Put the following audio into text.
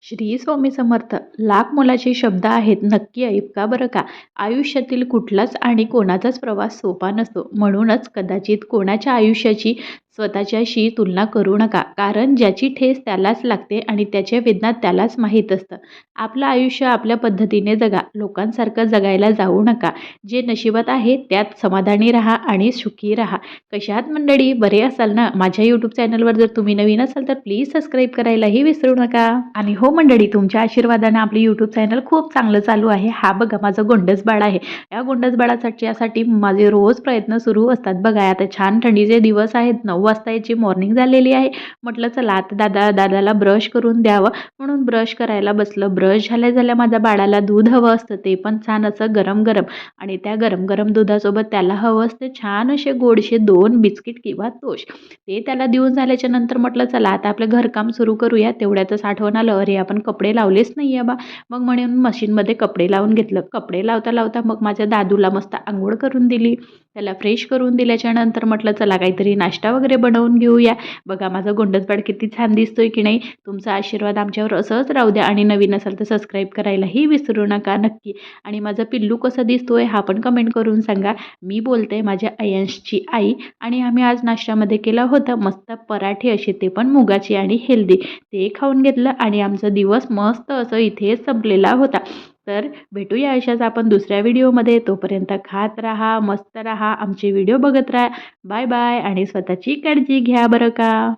श्री स्वामी समर्थ. लाख मोलाचे शब्द आहेत, नक्की ऐका बरं का. आयुष्यातील कुठलाच आणि कोणाचाच प्रवास सोपा नसतो. म्हणूनच कदाचित कोणाच्या आयुष्याची स्वतःच्याशी तुलना करू नका. कारण ज्याची ठेस त्यालाच लागते आणि त्याच्या वेदना त्यालाच माहीत असतं. आपलं आयुष्य आपल्या पद्धतीने जगा. लोकांसारखं जगायला जाऊ नका. जे नशिबात आहे त्यात समाधानी राहा आणि सुखी राहा. कशा आहात मंडळी? बरे असाल ना? माझ्या यूट्यूब चॅनलवर जर तुम्ही नवीन असाल तर प्लीज सबस्क्राईब करायलाही विसरू नका. आणि हो मंडळी, तुमच्या आशीर्वादाने आपले यूट्यूब चॅनल खूप चांगलं चालू आहे. हा बघा माझं गोंडस बाळ आहे. या गोंडस बाळासाठी माझे रोज प्रयत्न सुरू असतात. बघा आता छान थंडीचे दिवस आहेत. 9 वाजता याची मॉर्निंग झालेली आहे. म्हटलं चला आता दादाला ब्रश करून द्यावं म्हणून ब्रश करायला बसलं. ब्रश झाल्या माझ्या बाळाला दूध हवं असतं, ते पण छान असं गरम गरम. आणि त्या गरम गरम दुधासोबत त्याला हवं असते छान असे गोडशे 2 बिस्किट किंवा तोष. ते त्याला देऊन झाल्याच्या नंतर म्हटलं चला आता आपलं घरकाम सुरू करूया. तेवढ्यातच आठवण आलं, अरे आपण कपडे लावलेच नाही बा. मग म्हणून मशीनमध्ये कपडे लावून घेतलं. कपडे लावता लावता मग माझ्या दादूला मस्त अंघोळ करून दिली. त्याला फ्रेश करून दिल्याच्या नंतर म्हटलं चला काहीतरी नाश्ता वगैरे बनवून घेऊया. बघा माझं गोंडसबाळ किती छान दिसतोय की नाही. तुमचा आशीर्वाद आमच्यावर असंच राहू द्या आणि नवीन असाल तर सबस्क्राईब करायलाही विसरू नका नक्की. आणि माझा पिल्लू कसा दिसतोय हा पण कमेंट करून सांगा. मी बोलते माझ्या अयांशची आई. आणि आम्ही आज नाश्त्यामध्ये केलं होतं मस्त पराठे असे, ते पण मुगाचे आणि हेल्दी. ते खाऊन घेतलं आणि आमचा दिवस मस्त असं इथे संपलेला होता. तर भेटूया अशाच आपण दुसऱ्या व्हिडिओमध्ये. तोपर्यंत खात राहा, मस्त राहा, आमचे व्हिडिओ बघत राहा. बाय बाय आणि स्वतःची काळजी घ्या बरं का.